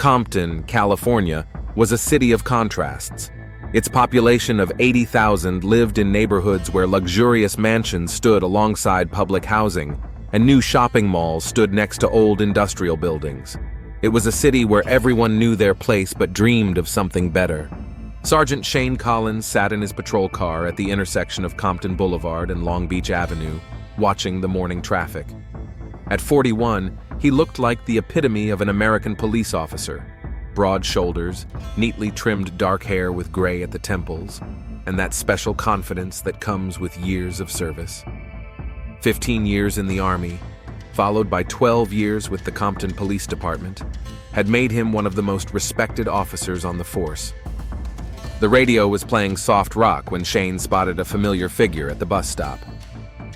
Compton, California, was a city of contrasts. Its population of 80,000 lived in neighborhoods where luxurious mansions stood alongside public housing, and new shopping malls stood next to old industrial buildings. It was a city where everyone knew their place but dreamed of something better. Sergeant Shane Collins sat in his patrol car at the intersection of Compton Boulevard and Long Beach Avenue, watching the morning traffic. At 41, he looked like the epitome of an American police officer. Broad shoulders, neatly trimmed dark hair with gray at the temples, and that special confidence that comes with years of service. 15 years in the Army, followed by 12 years with the Compton Police Department, had made him one of the most respected officers on the force. The radio was playing soft rock when Shane spotted a familiar figure at the bus stop.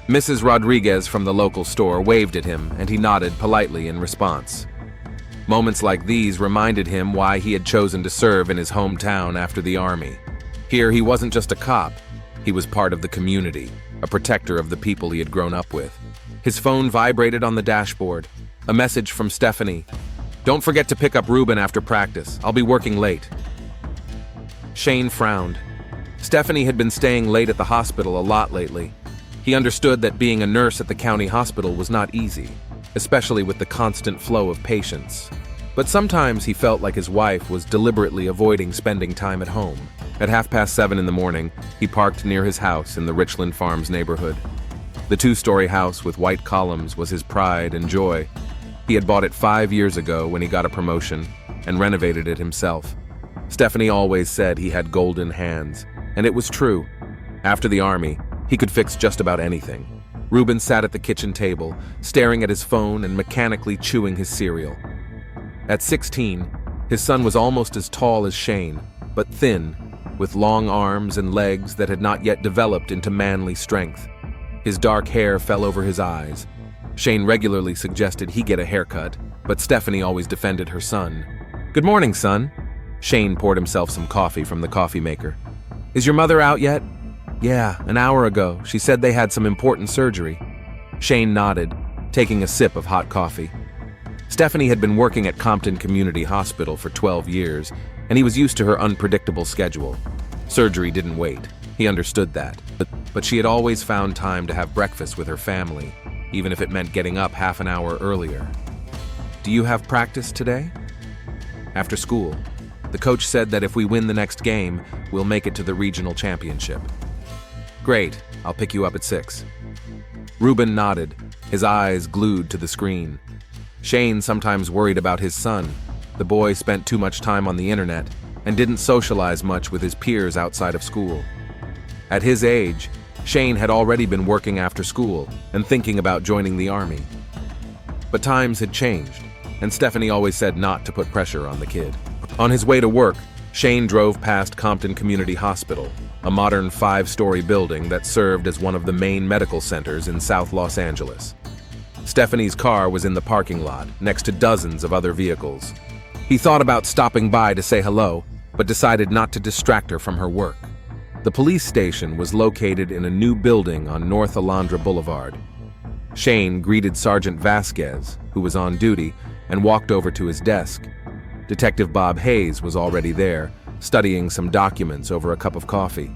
Mrs. Rodriguez from the local store waved at him, and he nodded politely in response. Moments like these reminded him why he had chosen to serve in his hometown after the Army. Here, he wasn't just a cop. He was part of the community, a protector of the people he had grown up with. His phone vibrated on the dashboard. A message from Stephanie. "Don't forget to pick up Ruben after practice. I'll be working late." Shane frowned. Stephanie had been staying late at the hospital a lot lately. He understood that being a nurse at the county hospital was not easy, especially with the constant flow of patients. But sometimes he felt like his wife was deliberately avoiding spending time at home. At 7:30 in the morning, he parked near his house in the Richland Farms neighborhood. The two-story house with white columns was his pride and joy. He had bought it 5 years ago when he got a promotion and renovated it himself. Stephanie always said he had golden hands, and it was true. After the Army, he could fix just about anything. Ruben sat at the kitchen table, staring at his phone and mechanically chewing his cereal. At 16, his son was almost as tall as Shane, but thin, with long arms and legs that had not yet developed into manly strength. His dark hair fell over his eyes. Shane regularly suggested he get a haircut, but Stephanie always defended her son. "Good morning, son." Shane poured himself some coffee from the coffee maker. "Is your mother out yet?" "Yeah, an hour ago. She said they had some important surgery." Shane nodded, taking a sip of hot coffee. Stephanie had been working at Compton Community Hospital for 12 years, and he was used to her unpredictable schedule. Surgery didn't wait. He understood that. But she had always found time to have breakfast with her family, even if it meant getting up half an hour earlier. "Do you have practice today?" "After school. The coach said that if we win the next game, we'll make it to the regional championship." "Great. I'll pick you up at 6. Ruben nodded, his eyes glued to the screen. Shane sometimes worried about his son. The boy spent too much time on the internet and didn't socialize much with his peers outside of school. At his age, Shane had already been working after school and thinking about joining the Army. But times had changed, and Stephanie always said not to put pressure on the kid. On his way to work, Shane drove past Compton Community Hospital, a modern 5-story building that served as one of the main medical centers in South Los Angeles. Stephanie's car was in the parking lot, next to dozens of other vehicles. He thought about stopping by to say hello, but decided not to distract her from her work. The police station was located in a new building on North Alondra Boulevard. Shane greeted Sergeant Vasquez, who was on duty, and walked over to his desk. Detective Bob Hayes was already there, studying some documents over a cup of coffee.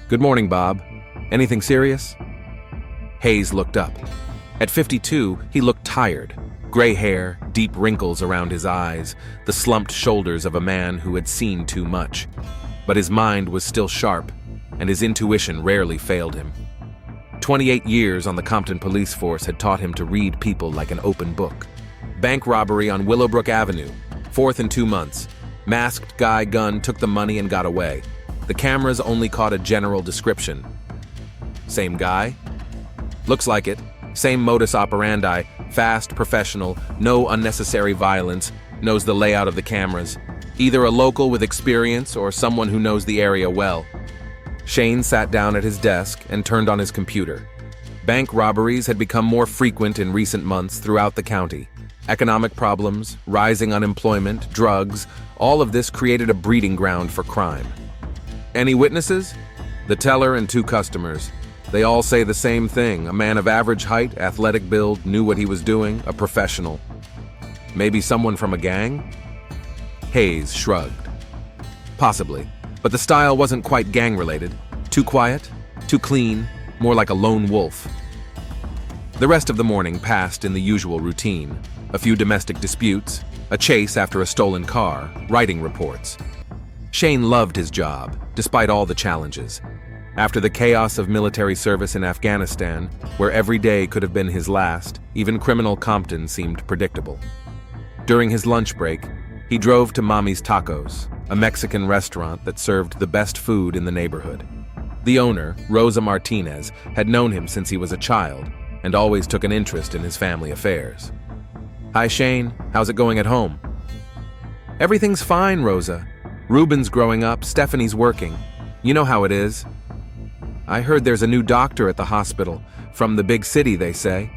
"Good morning, Bob. Anything serious?" Hayes looked up. At 52, he looked tired. Gray hair, deep wrinkles around his eyes, the slumped shoulders of a man who had seen too much. But his mind was still sharp, and his intuition rarely failed him. 28 years on the Compton police force had taught him to read people like an open book. Bank robbery on Willowbrook Avenue, 4th in 2 months. Masked guy gun took the money and got away. The cameras only caught a general description. Same guy? Looks like it. Same modus operandi, fast, professional, no unnecessary violence, knows the layout of the cameras. Either a local with experience or someone who knows the area well. Shane sat down at his desk and turned on his computer. Bank robberies had become more frequent in recent months throughout the county. Economic problems, rising unemployment, drugs, all of this created a breeding ground for crime. Any witnesses? The teller and 2 customers. They all say the same thing: a man of average height, athletic build, knew what he was doing, a professional. Maybe someone from a gang? Hayes shrugged. Possibly, but the style wasn't quite gang-related. Too quiet, too clean, more like a lone wolf. The rest of the morning passed in the usual routine. A few domestic disputes, a chase after a stolen car, writing reports. Shane loved his job, despite all the challenges. After the chaos of military service in Afghanistan, where every day could have been his last, even criminal Compton seemed predictable. During his lunch break, he drove to Mommy's Tacos, a Mexican restaurant that served the best food in the neighborhood. The owner, Rosa Martinez, had known him since he was a child and always took an interest in his family affairs. "Hi, Shane. How's it going at home?" "Everything's fine, Rosa. Ruben's growing up, Stephanie's working. You know how it is." "I heard there's a new doctor at the hospital. From the big city, they say."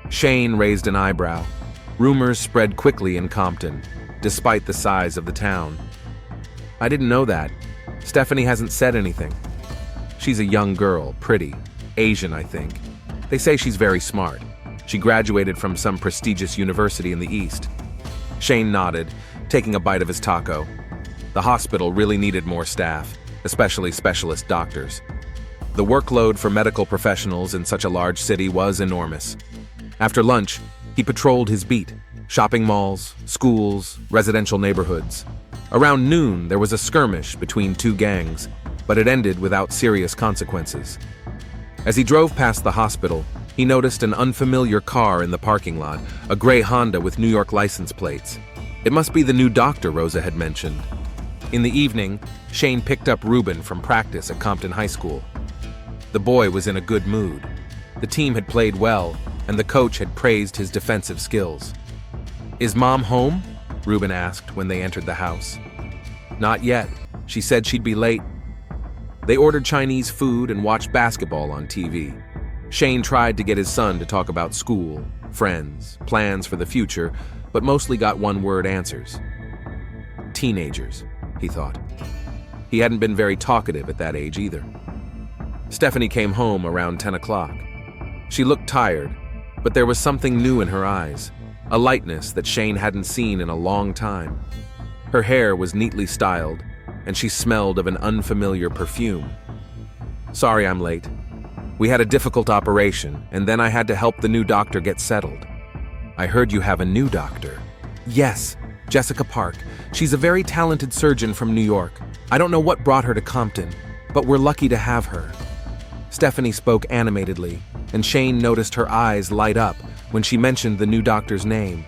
Shane raised an eyebrow. Rumors spread quickly in Compton, despite the size of the town. "I didn't know that. Stephanie hasn't said anything." "She's a young girl, pretty, Asian, I think. They say she's very smart. She graduated from some prestigious university in the East." Shane nodded, taking a bite of his taco. The hospital really needed more staff, especially specialist doctors. The workload for medical professionals in such a large city was enormous. After lunch, he patrolled his beat, shopping malls, schools, residential neighborhoods. Around noon, there was a skirmish between two gangs, but it ended without serious consequences. As he drove past the hospital, he noticed an unfamiliar car in the parking lot, a gray Honda with New York license plates. It must be the new doctor Rosa had mentioned. In the evening, Shane picked up Ruben from practice at Compton High School. The boy was in a good mood. The team had played well, and the coach had praised his defensive skills. "Is Mom home?" Ruben asked when they entered the house. "Not yet. She said she'd be late." They ordered Chinese food and watched basketball on TV. Shane tried to get his son to talk about school, friends, plans for the future, but mostly got one-word answers. Teenagers, he thought. He hadn't been very talkative at that age either. Stephanie came home around 10 o'clock. She looked tired, but there was something new in her eyes, a lightness that Shane hadn't seen in a long time. Her hair was neatly styled, and she smelled of an unfamiliar perfume. "Sorry I'm late. We had a difficult operation, and then I had to help the new doctor get settled." "I heard you have a new doctor." "Yes, Jessica Park. She's a very talented surgeon from New York. I don't know what brought her to Compton, but we're lucky to have her." Stephanie spoke animatedly, and Shane noticed her eyes light up when she mentioned the new doctor's name.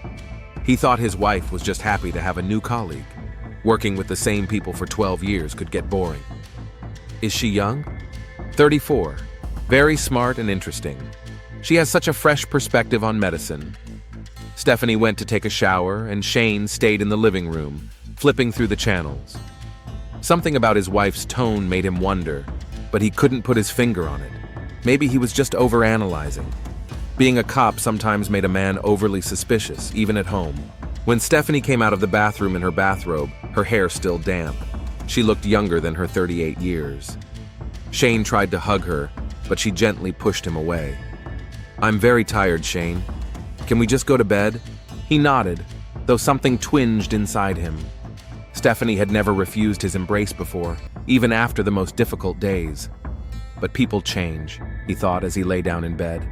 He thought his wife was just happy to have a new colleague. Working with the same people for 12 years could get boring. "Is she young?" 34. Very smart and interesting. She has such a fresh perspective on medicine. Stephanie went to take a shower, and Shane stayed in the living room, flipping through the channels. Something about his wife's tone made him wonder, but he couldn't put his finger on it. Maybe he was just overanalyzing. Being a cop sometimes made a man overly suspicious, even at home. When Stephanie came out of the bathroom in her bathrobe, her hair still damp. She looked younger than her 38 years. Shane tried to hug her, but she gently pushed him away. "I'm very tired, Shane. Can we just go to bed?" He nodded, though something twinged inside him. Stephanie had never refused his embrace before, even after the most difficult days. But people change, he thought as he lay down in bed.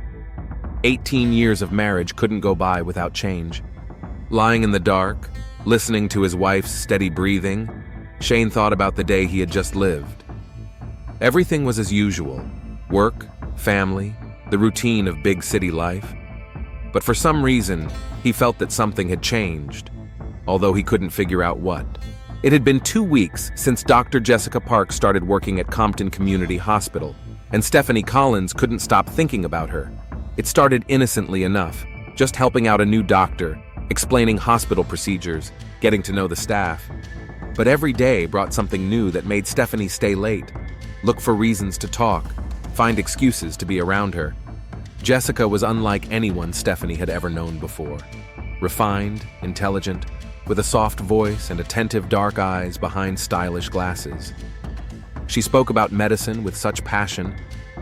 18 years of marriage couldn't go by without change. Lying in the dark, listening to his wife's steady breathing, Shane thought about the day he had just lived. Everything was as usual. Work, family, the routine of big city life. But for some reason, he felt that something had changed, although he couldn't figure out what. It had been 2 weeks since Dr. Jessica Park started working at Compton Community Hospital, and Stephanie Collins couldn't stop thinking about her. It started innocently enough, just helping out a new doctor, explaining hospital procedures, getting to know the staff. But every day brought something new that made Stephanie stay late, look for reasons to talk, find excuses to be around her. Jessica was unlike anyone Stephanie had ever known before. Refined, intelligent, with a soft voice and attentive dark eyes behind stylish glasses. She spoke about medicine with such passion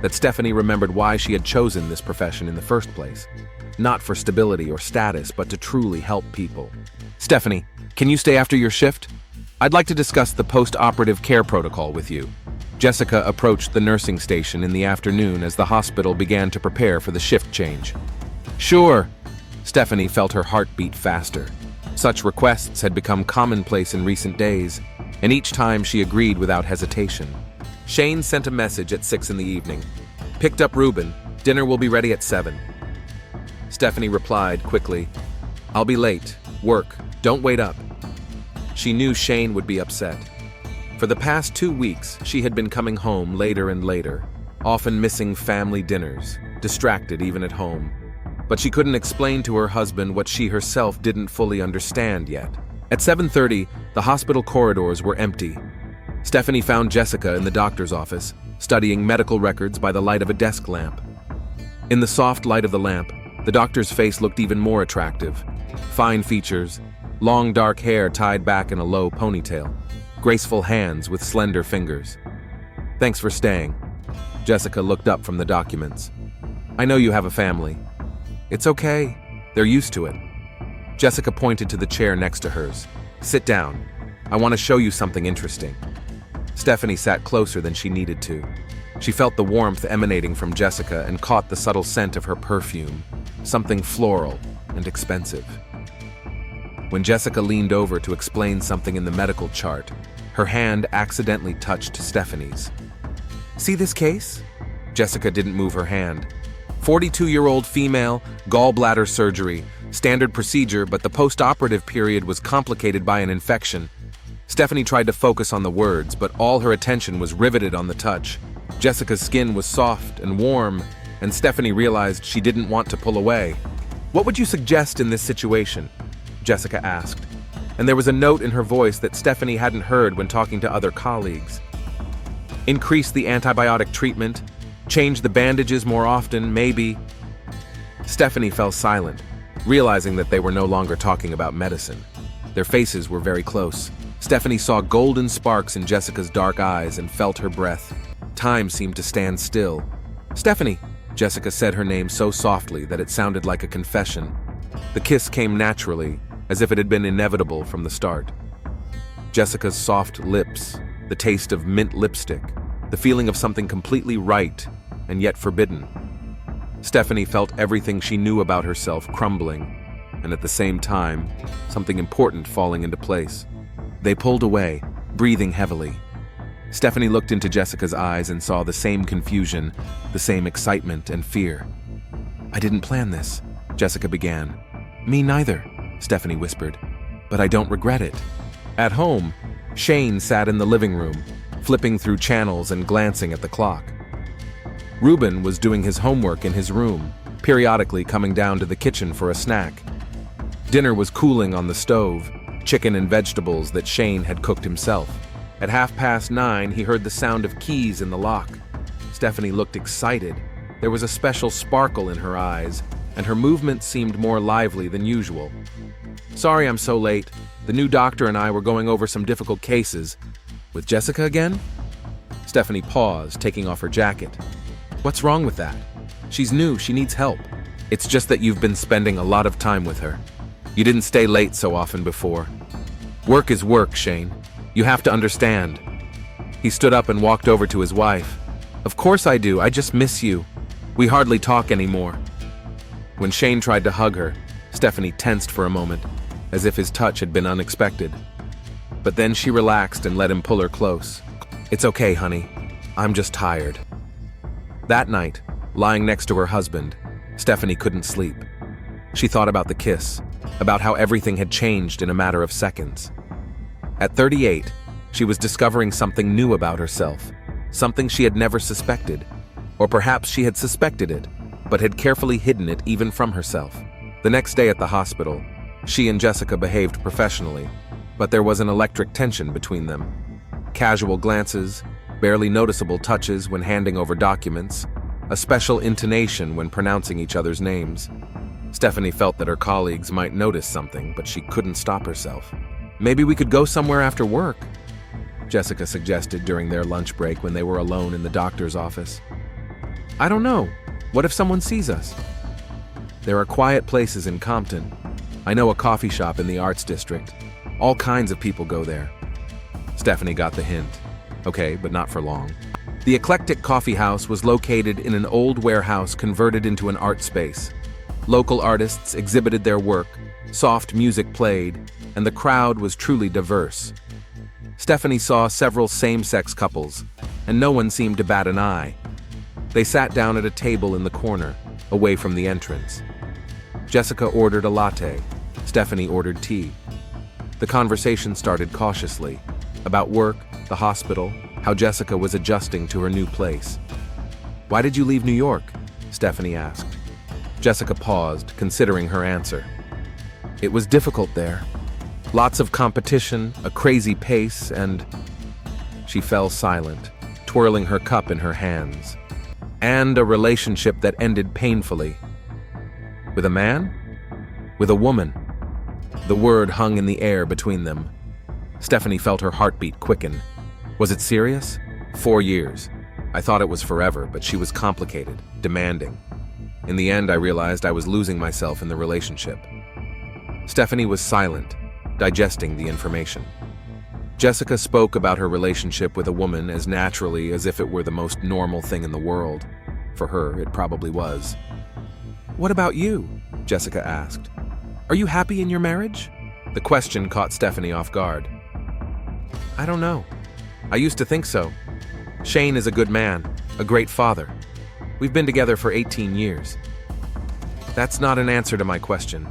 that Stephanie remembered why she had chosen this profession in the first place. Not for stability or status, but to truly help people. "Stephanie, Can you stay after your shift? I'd like to discuss the post-operative care protocol with you. Jessica approached the nursing station in the afternoon as the hospital began to prepare for the shift change. Sure. Stephanie felt her heart beat faster. Such requests had become commonplace in recent days, and each time she agreed without hesitation. Shane sent a message at 6 in the evening. Picked up Ruben. Dinner will be ready at 7. Stephanie replied quickly, I'll be late. Work. Don't wait up. She knew Shane would be upset. For the past 2 weeks, she had been coming home later and later, often missing family dinners, distracted even at home. But she couldn't explain to her husband what she herself didn't fully understand yet. At 7:30, the hospital corridors were empty. Stephanie found Jessica in the doctor's office, studying medical records by the light of a desk lamp. In the soft light of the lamp, the doctor's face looked even more attractive. Fine features, long dark hair tied back in a low ponytail, graceful hands with slender fingers. Thanks for staying. Jessica looked up from the documents. I know you have a family. It's okay. They're used to it. Jessica pointed to the chair next to hers. Sit down. I want to show you something interesting. Stephanie sat closer than she needed to. She felt the warmth emanating from Jessica and caught the subtle scent of her perfume, something floral and expensive. When Jessica leaned over to explain something in the medical chart, her hand accidentally touched Stephanie's. See this case? Jessica didn't move her hand. 42-year-old female, gallbladder surgery, standard procedure, but the post-operative period was complicated by an infection. Stephanie tried to focus on the words, but all her attention was riveted on the touch. Jessica's skin was soft and warm, and Stephanie realized she didn't want to pull away. What would you suggest in this situation? Jessica asked, and there was a note in her voice that Stephanie hadn't heard when talking to other colleagues. Increase the antibiotic treatment, change the bandages more often, maybe. Stephanie fell silent, realizing that they were no longer talking about medicine. Their faces were very close. Stephanie saw golden sparks in Jessica's dark eyes and felt her breath. Time seemed to stand still. Stephanie, Jessica said her name so softly that it sounded like a confession. The kiss came naturally, as if it had been inevitable from the start. Jessica's soft lips, the taste of mint lipstick, the feeling of something completely right and yet forbidden. Stephanie felt everything she knew about herself crumbling, and at the same time, something important falling into place. They pulled away, breathing heavily. Stephanie looked into Jessica's eyes and saw the same confusion, the same excitement and fear. I didn't plan this, Jessica began. Me neither, Stephanie whispered, but I don't regret it. At home, Shane sat in the living room, flipping through channels and glancing at the clock. Ruben was doing his homework in his room, periodically coming down to the kitchen for a snack. Dinner was cooling on the stove, chicken and vegetables that Shane had cooked himself. At 9:30, he heard the sound of keys in the lock. Stephanie looked excited. There was a special sparkle in her eyes, and her movement seemed more lively than usual. Sorry I'm so late. The new doctor and I were going over some difficult cases. With Jessica again? Stephanie paused, taking off her jacket. What's wrong with that? She's new, she needs help. It's just that you've been spending a lot of time with her. You didn't stay late so often before. Work is work, Shane. You have to understand. He stood up and walked over to his wife. Of course I do, I just miss you. We hardly talk anymore. When Shane tried to hug her, Stephanie tensed for a moment, as if his touch had been unexpected. But then she relaxed and let him pull her close. It's okay, honey. I'm just tired. That night, lying next to her husband, Stephanie couldn't sleep. She thought about the kiss, about how everything had changed in a matter of seconds. At 38, she was discovering something new about herself, something she had never suspected, or perhaps she had suspected it, but had carefully hidden it even from herself. The next day at the hospital, she and Jessica behaved professionally, but there was an electric tension between them. Casual glances, barely noticeable touches when handing over documents, a special intonation when pronouncing each other's names. Stephanie felt that her colleagues might notice something, but she couldn't stop herself. Maybe we could go somewhere after work, Jessica suggested during their lunch break when they were alone in the doctor's office. I don't know. What if someone sees us? There are quiet places in Compton. I know a coffee shop in the Arts District. All kinds of people go there. Stephanie got the hint. Okay, but not for long. The eclectic coffee house was located in an old warehouse converted into an art space. Local artists exhibited their work, soft music played, and the crowd was truly diverse. Stephanie saw several same-sex couples, and no one seemed to bat an eye. They sat down at a table in the corner, away from the entrance. Jessica ordered a latte. Stephanie ordered tea. The conversation started cautiously, about work, the hospital, how Jessica was adjusting to her new place. "Why did you leave New York?" Stephanie asked. Jessica paused, considering her answer. "It was difficult there. Lots of competition, a crazy pace, and..." She fell silent, twirling her cup in her hands. "And a relationship that ended painfully." "With a man? With a woman?" The word hung in the air between them. Stephanie felt her heartbeat quicken. Was it serious? 4 years. I thought it was forever, but she was complicated, demanding. In the end, I realized I was losing myself in the relationship. Stephanie was silent, digesting the information. Jessica spoke about her relationship with a woman as naturally as if it were the most normal thing in the world. For her, it probably was. "What about you?" Jessica asked. "Are you happy in your marriage?" The question caught Stephanie off guard. "I don't know. I used to think so. Shane is a good man, a great father. We've been together for 18 years. That's not an answer to my question."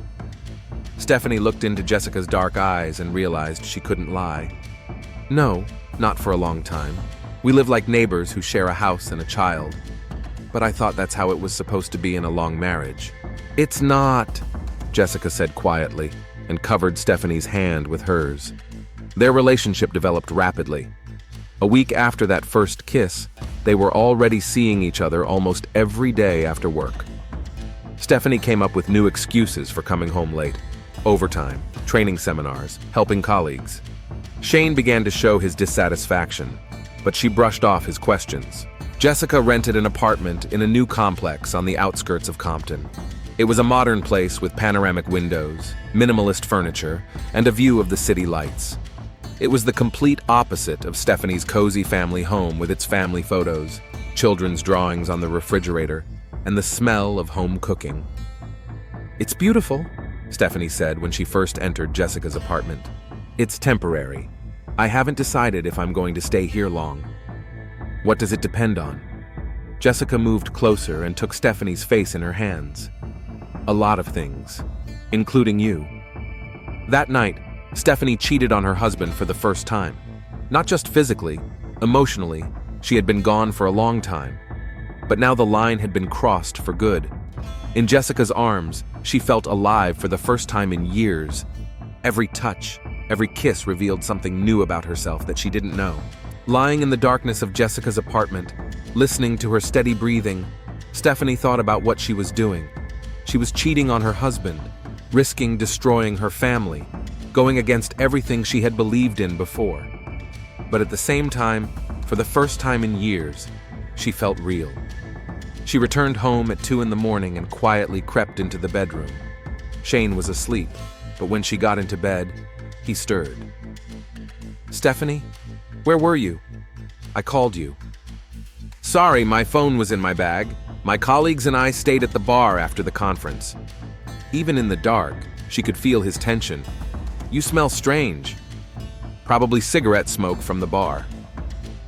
Stephanie looked into Jessica's dark eyes and realized she couldn't lie. "No, not for a long time. We live like neighbors who share a house and a child. But I thought that's how it was supposed to be in a long marriage." "It's not," Jessica said quietly, and covered Stephanie's hand with hers. Their relationship developed rapidly. A week after that first kiss, they were already seeing each other almost every day after work. Stephanie came up with new excuses for coming home late. Overtime, training seminars, helping colleagues. Shane began to show his dissatisfaction, but she brushed off his questions. Jessica rented an apartment in a new complex on the outskirts of Compton. It was a modern place with panoramic windows, minimalist furniture, and a view of the city lights. It was the complete opposite of Stephanie's cozy family home with its family photos, children's drawings on the refrigerator, and the smell of home cooking. "It's beautiful," Stephanie said when she first entered Jessica's apartment. "It's temporary. I haven't decided if I'm going to stay here long." "What does it depend on?" Jessica moved closer and took Stephanie's face in her hands. "A lot of things, including you." That night, Stephanie cheated on her husband for the first time. Not just physically, emotionally, she had been gone for a long time. But now the line had been crossed for good. In Jessica's arms, she felt alive for the first time in years. Every touch, every kiss revealed something new about herself that she didn't know. Lying in the darkness of Jessica's apartment, listening to her steady breathing, Stephanie thought about what she was doing. She was cheating on her husband, risking destroying her family, going against everything she had believed in before. But at the same time, for the first time in years, she felt real. She returned home at 2 a.m. and quietly crept into the bedroom. Shane was asleep, but when she got into bed, he stirred. "Stephanie, where were you? I called you." "Sorry, my phone was in my bag. My colleagues and I stayed at the bar after the conference." Even in the dark, she could feel his tension. "You smell strange." Probably cigarette smoke from the bar.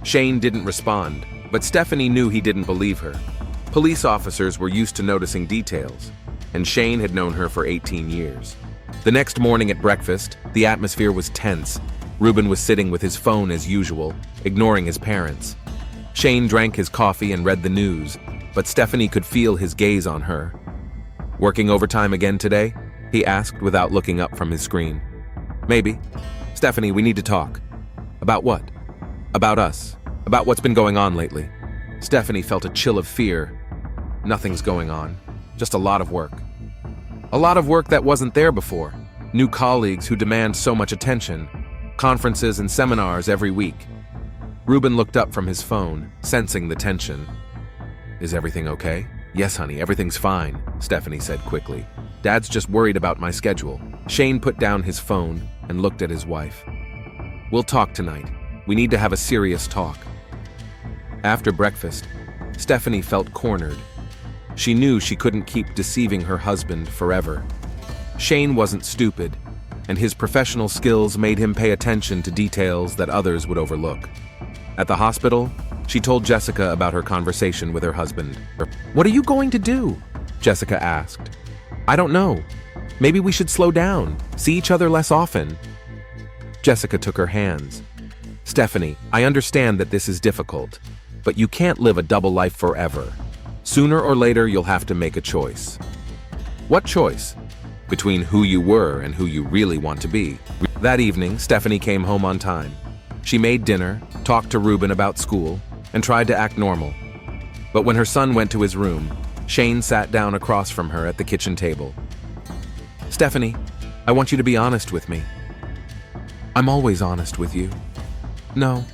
Shane didn't respond, but Stephanie knew he didn't believe her. Police officers were used to noticing details, and Shane had known her for 18 years. The next morning at breakfast, the atmosphere was tense. Ruben was sitting with his phone as usual, ignoring his parents. Shane drank his coffee and read the news, but Stephanie could feel his gaze on her. "Working overtime again today?" he asked without looking up from his screen. "Maybe." "Stephanie, we need to talk." "About what?" "About us. About what's been going on lately." Stephanie felt a chill of fear. Nothing's going on. Just a lot of work. A lot of work that wasn't there before. New colleagues who demand so much attention. Conferences and seminars every week. Ruben looked up from his phone, sensing the tension. "Is everything okay?" "Yes, honey, everything's fine," Stephanie said quickly. "Dad's just worried about my schedule." Shane put down his phone, and looked at his wife. "We'll talk tonight. We need to have a serious talk." After breakfast, Stephanie felt cornered. She knew she couldn't keep deceiving her husband forever. Shane wasn't stupid, and his professional skills made him pay attention to details that others would overlook. At the hospital, she told Jessica about her conversation with her husband. "What are you going to do?" Jessica asked. "I don't know. Maybe we should slow down, see each other less often." Jessica took her hands. "Stephanie, I understand that this is difficult, but you can't live a double life forever. Sooner or later, you'll have to make a choice." "What choice?" "Between who you were and who you really want to be." That evening, Stephanie came home on time. She made dinner, talked to Ruben about school, and tried to act normal. But when her son went to his room, Shane sat down across from her at the kitchen table. "Stephanie, I want you to be honest with me." "I'm always honest with you." "No,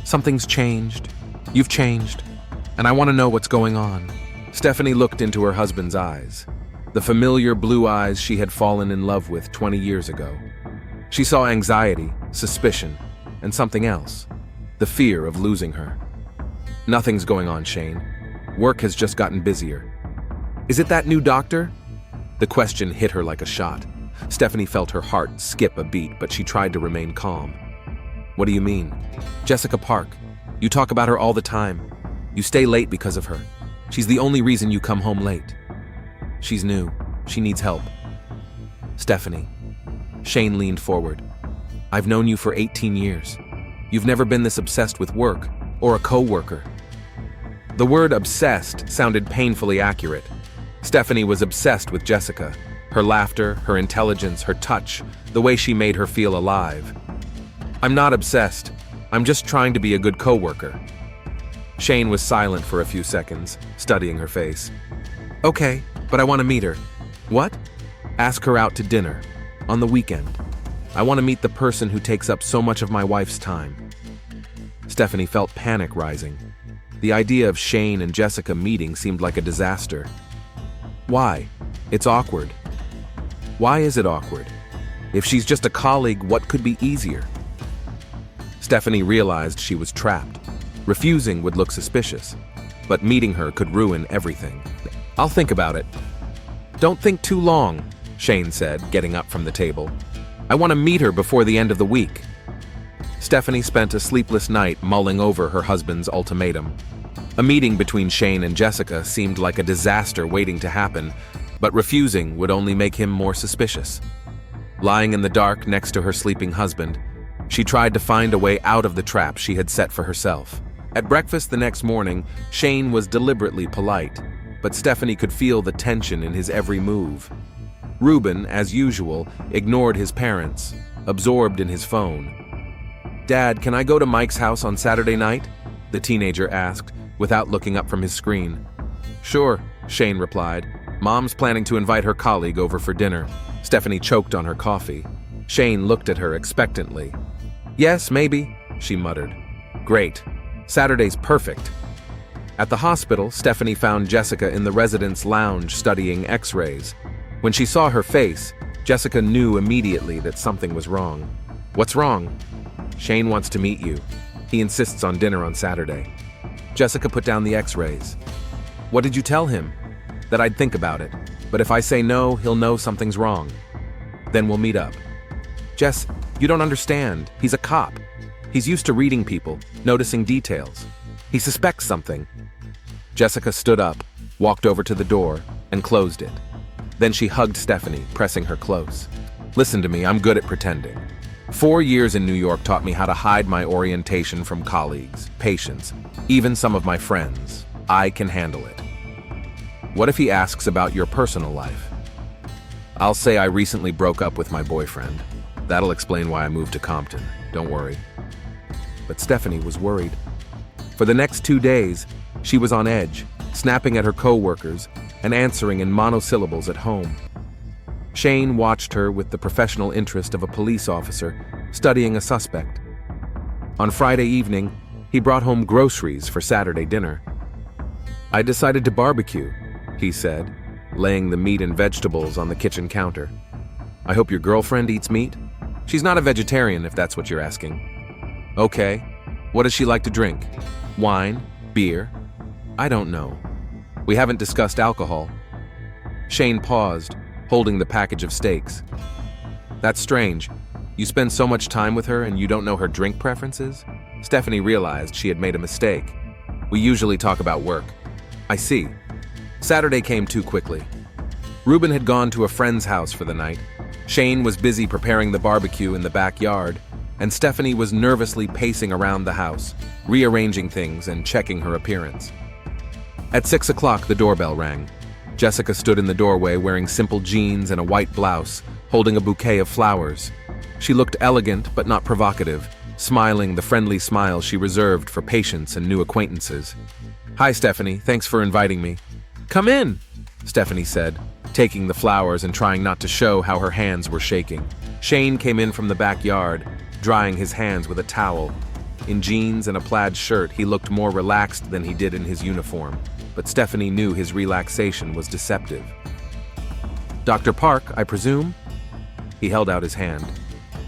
something's changed. You've changed, and I want to know what's going on." Stephanie looked into her husband's eyes, the familiar blue eyes she had fallen in love with 20 years ago. She saw anxiety, suspicion, and something else, the fear of losing her. "Nothing's going on, Shane. Work has just gotten busier." "Is it that new doctor?" The question hit her like a shot. Stephanie felt her heart skip a beat, but she tried to remain calm. "What do you mean?" "Jessica Park. You talk about her all the time. You stay late because of her. She's the only reason you come home late." "She's new. She needs help." "Stephanie." Shane leaned forward. "I've known you for 18 years. You've never been this obsessed with work or a co-worker." The word obsessed sounded painfully accurate. Stephanie was obsessed with Jessica. Her laughter, her intelligence, her touch, the way she made her feel alive. "I'm not obsessed. I'm just trying to be a good co-worker." Shane was silent for a few seconds, studying her face. "Okay, but I want to meet her." "What?" "Ask her out to dinner. On the weekend. I want to meet the person who takes up so much of my wife's time." Stephanie felt panic rising. The idea of Shane and Jessica meeting seemed like a disaster. "Why? It's awkward." "Why is it awkward? If she's just a colleague, what could be easier?" Stephanie realized she was trapped. Refusing would look suspicious, but meeting her could ruin everything. "I'll think about it." "Don't think too long," Shane said, getting up from the table. "I want to meet her before the end of the week." Stephanie spent a sleepless night mulling over her husband's ultimatum. A meeting between Shane and Jessica seemed like a disaster waiting to happen, but refusing would only make him more suspicious. Lying in the dark next to her sleeping husband, she tried to find a way out of the trap she had set for herself. At breakfast the next morning, Shane was deliberately polite, but Stephanie could feel the tension in his every move. Ruben, as usual, ignored his parents, absorbed in his phone. "Dad, can I go to Mike's house on Saturday night?" the teenager asked, without looking up from his screen. "Sure," Shane replied. "Mom's planning to invite her colleague over for dinner." Stephanie choked on her coffee. Shane looked at her expectantly. "Yes, maybe," she muttered. "Great. Saturday's perfect." At the hospital, Stephanie found Jessica in the residence lounge studying X-rays. When she saw her face, Jessica knew immediately that something was wrong. "What's wrong?" "Shane wants to meet you. He insists on dinner on Saturday." Jessica put down the X-rays. "What did you tell him?" "That I'd think about it, but if I say no, he'll know something's wrong. Then we'll meet up." "Jess, you don't understand. He's a cop. He's used to reading people, noticing details. He suspects something." Jessica stood up, walked over to the door, and closed it. Then she hugged Stephanie, pressing her close. "Listen to me, I'm good at pretending. 4 years in New York taught me how to hide my orientation from colleagues, patients, even some of my friends. I can handle it." "What if he asks about your personal life?" "I'll say I recently broke up with my boyfriend. That'll explain why I moved to Compton. Don't worry." But Stephanie was worried. For the next 2 days, she was on edge, snapping at her co-workers and answering in monosyllables at home. Shane watched her with the professional interest of a police officer studying a suspect. On Friday evening, he brought home groceries for Saturday dinner. "I decided to barbecue," he said, laying the meat and vegetables on the kitchen counter. "I hope your girlfriend eats meat?" She's not a vegetarian, if that's what you're asking. Okay. What does she like to drink? Wine? Beer? I don't know. We haven't discussed alcohol. Shane paused, holding the package of steaks. That's strange. You spend so much time with her and you don't know her drink preferences? Stephanie realized she had made a mistake. We usually talk about work. I see. Saturday came too quickly. Ruben had gone to a friend's house for the night. Shane was busy preparing the barbecue in the backyard, and Stephanie was nervously pacing around the house, rearranging things and checking her appearance. At 6 o'clock, the doorbell rang. Jessica stood in the doorway wearing simple jeans and a white blouse, holding a bouquet of flowers. She looked elegant but not provocative, smiling the friendly smile she reserved for patients and new acquaintances. "Hi, Stephanie. Thanks for inviting me." "Come in," Stephanie said, taking the flowers and trying not to show how her hands were shaking. Shane came in from the backyard, drying his hands with a towel. In jeans and a plaid shirt, he looked more relaxed than he did in his uniform, but Stephanie knew his relaxation was deceptive. "Dr. Park, I presume?" He held out his hand.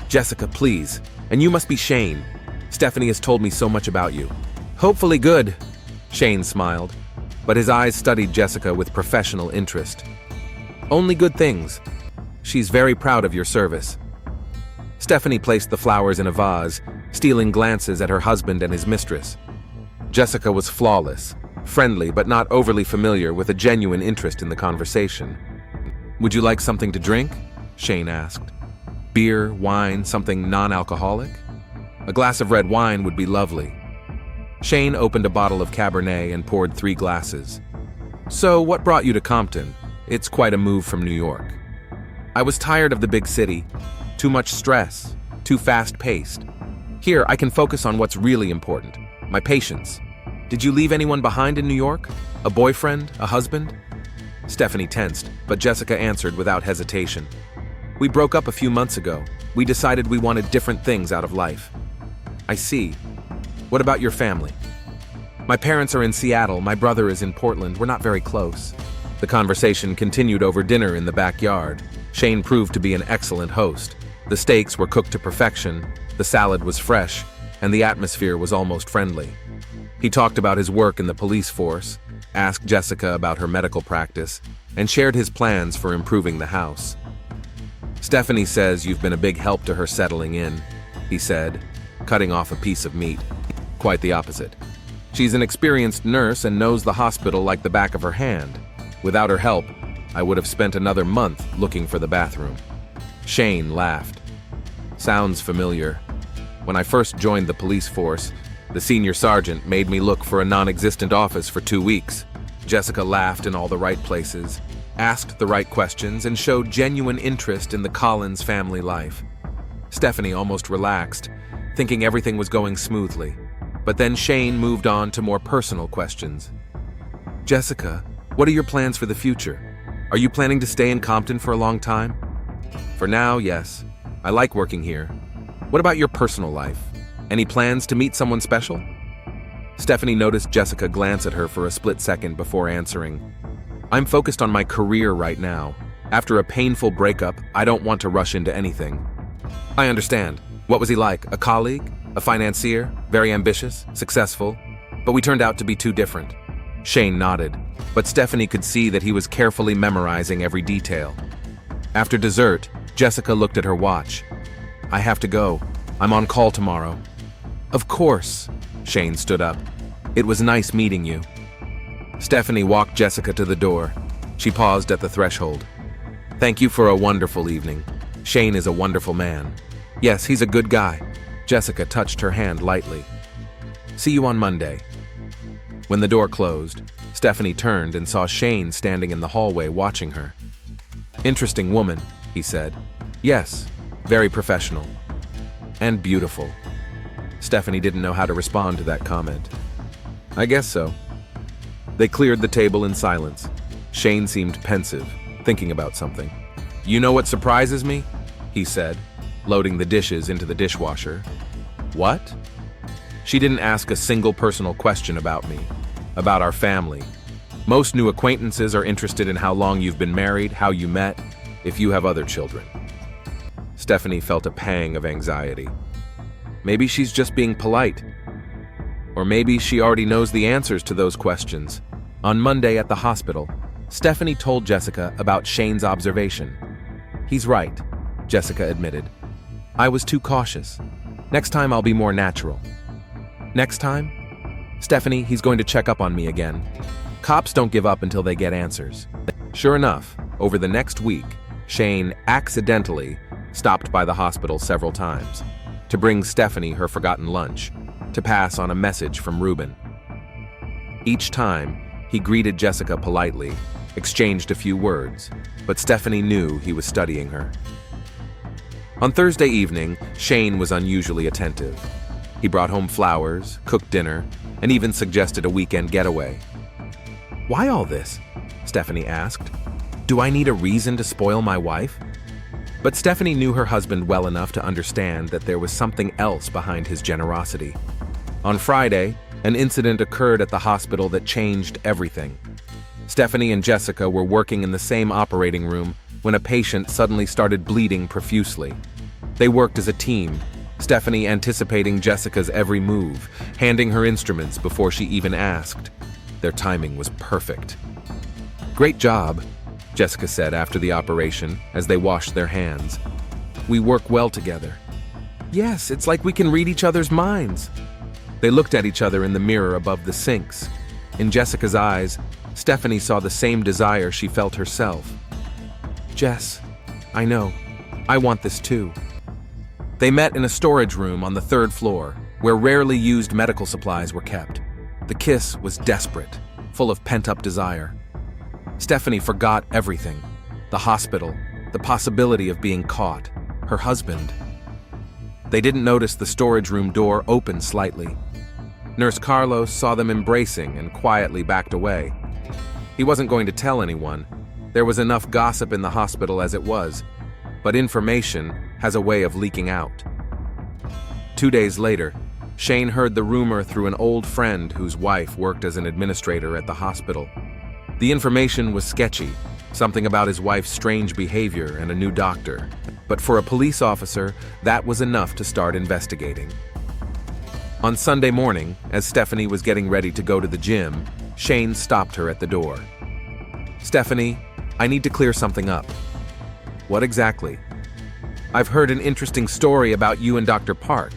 "Jessica, please. And you must be Shane. Stephanie has told me so much about you." "Hopefully good," Shane smiled, but his eyes studied Jessica with professional interest. "Only good things. She's very proud of your service." Stephanie placed the flowers in a vase, stealing glances at her husband and his mistress. Jessica was flawless, friendly but not overly familiar, with a genuine interest in the conversation. "Would you like something to drink?" Shane asked. "Beer, wine, something non-alcoholic?" "A glass of red wine would be lovely." Shane opened a bottle of Cabernet and poured 3 glasses. "So, what brought you to Compton? It's quite a move from New York." "I was tired of the big city. Too much stress, too fast-paced. Here, I can focus on what's really important, my patients. Did you leave anyone behind in New York? A boyfriend? A husband?" Stephanie tensed, but Jessica answered without hesitation. "We broke up a few months ago. We decided we wanted different things out of life." "I see. What about your family?" "My parents are in Seattle, my brother is in Portland, we're not very close." The conversation continued over dinner in the backyard. Shane proved to be an excellent host. The steaks were cooked to perfection, the salad was fresh, and the atmosphere was almost friendly. He talked about his work in the police force, asked Jessica about her medical practice, and shared his plans for improving the house. "Stephanie says you've been a big help to her settling in," he said, cutting off a piece of meat. "Quite the opposite. She's an experienced nurse and knows the hospital like the back of her hand. Without her help, I would have spent another month looking for the bathroom." Shane laughed. "Sounds familiar. When I first joined the police force, the senior sergeant made me look for a non-existent office for 2 weeks. Jessica laughed in all the right places, asked the right questions, and showed genuine interest in the Collins family life. Stephanie almost relaxed, thinking everything was going smoothly. But then Shane moved on to more personal questions. "Jessica, what are your plans for the future? Are you planning to stay in Compton for a long time?" "For now, yes. I like working here. What about your personal life? Any plans to meet someone special?" Stephanie noticed Jessica glance at her for a split second before answering. "I'm focused on my career right now. After a painful breakup, I don't want to rush into anything." "I understand. What was he like? A colleague? A financier? Very ambitious? Successful? But we turned out to be too different." Shane nodded, but Stephanie could see that he was carefully memorizing every detail. After dessert, Jessica looked at her watch. "I have to go. I'm on call tomorrow." "Of course." Shane stood up. "It was nice meeting you." Stephanie walked Jessica to the door. She paused at the threshold. "Thank you for a wonderful evening. Shane is a wonderful man." "Yes, he's a good guy." Jessica touched her hand lightly. "See you on Monday." When the door closed, Stephanie turned and saw Shane standing in the hallway watching her. "Interesting woman," he said. "Yes, very professional. And beautiful." Stephanie didn't know how to respond to that comment. "I guess so." They cleared the table in silence. Shane seemed pensive, thinking about something. "You know what surprises me?" he said, loading the dishes into the dishwasher. "What?" She didn't ask a single personal question about me, about our family. Most new acquaintances are interested in how long you've been married, how you met, if you have other children. Stephanie felt a pang of anxiety. Maybe she's just being polite. Or maybe she already knows the answers to those questions. On Monday at the hospital, Stephanie told Jessica about Shane's observation. "He's right," Jessica admitted. "I was too cautious. Next time I'll be more natural." "Next time?" "Stephanie, he's going to check up on me again. Cops don't give up until they get answers." Sure enough, over the next week, Shane accidentally stopped by the hospital several times to bring Stephanie her forgotten lunch, to pass on a message from Ruben. Each time, he greeted Jessica politely, exchanged a few words, but Stephanie knew he was studying her. On Thursday evening, Shane was unusually attentive. He brought home flowers, cooked dinner, and even suggested a weekend getaway. "Why all this?" Stephanie asked. "Do I need a reason to spoil my wife?" But Stephanie knew her husband well enough to understand that there was something else behind his generosity. On Friday, an incident occurred at the hospital that changed everything. Stephanie and Jessica were working in the same operating room when a patient suddenly started bleeding profusely. They worked as a team, Stephanie anticipating Jessica's every move, handing her instruments before she even asked. Their timing was perfect. "Great job," Jessica said after the operation as they washed their hands. "We work well together." "Yes, it's like we can read each other's minds." They looked at each other in the mirror above the sinks. In Jessica's eyes, Stephanie saw the same desire she felt herself. "Jess, I know. I want this too." They met in a storage room on the 3rd floor, where rarely used medical supplies were kept. The kiss was desperate, full of pent-up desire. Stephanie forgot everything: the hospital, the possibility of being caught, her husband. They didn't notice the storage room door open slightly. Nurse Carlos saw them embracing and quietly backed away. He wasn't going to tell anyone. There was enough gossip in the hospital as it was, but information has a way of leaking out. 2 days later, Shane heard the rumor through an old friend whose wife worked as an administrator at the hospital. The information was sketchy, something about his wife's strange behavior and a new doctor. But for a police officer, that was enough to start investigating. On Sunday morning, as Stephanie was getting ready to go to the gym, Shane stopped her at the door. "Stephanie, I need to clear something up." "What exactly?" "I've heard an interesting story about you and Dr. Park."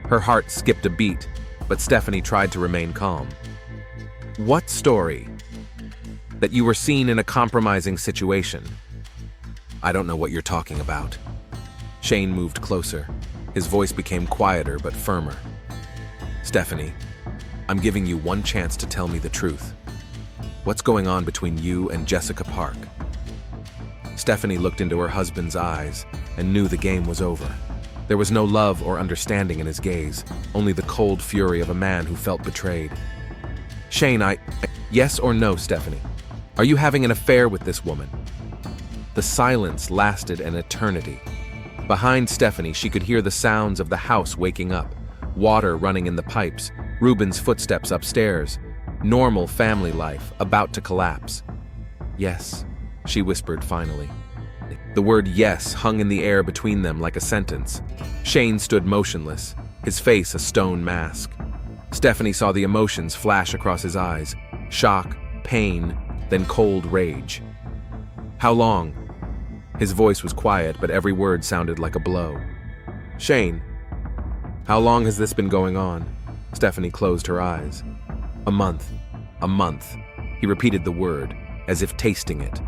Her heart skipped a beat, but Stephanie tried to remain calm. "What story?" "That you were seen in a compromising situation." "I don't know what you're talking about." Shane moved closer. His voice became quieter but firmer. "Stephanie, I'm giving you one chance to tell me the truth. What's going on between you and Jessica Park?" Stephanie looked into her husband's eyes and knew the game was over. There was no love or understanding in his gaze, only the cold fury of a man who felt betrayed. "Shane, Yes or no, Stephanie? Are you having an affair with this woman?" The silence lasted an eternity. Behind Stephanie, she could hear the sounds of the house waking up, water running in the pipes, Ruben's footsteps upstairs, normal family life about to collapse. "Yes," she whispered finally. The word yes hung in the air between them like a sentence. Shane stood motionless, his face a stone mask. Stephanie saw the emotions flash across his eyes: shock, pain, then cold rage. "How long?" His voice was quiet, but every word sounded like a blow. "Shane, how long has this been going on?" Stephanie closed her eyes. "A month. A month." He repeated the word, as if tasting it.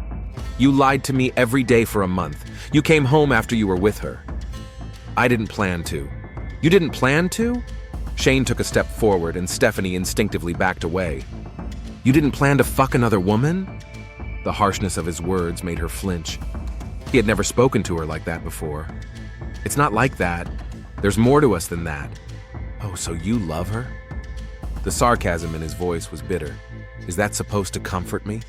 "You lied to me every day for a month. You came home after you were with her." "I didn't plan to." "You didn't plan to?" Shane took a step forward and Stephanie instinctively backed away. "You didn't plan to fuck another woman?" The harshness of his words made her flinch. He had never spoken to her like that before. "It's not like that. There's more to us than that." "Oh, so you love her?" The sarcasm in his voice was bitter. "Is that supposed to comfort me?"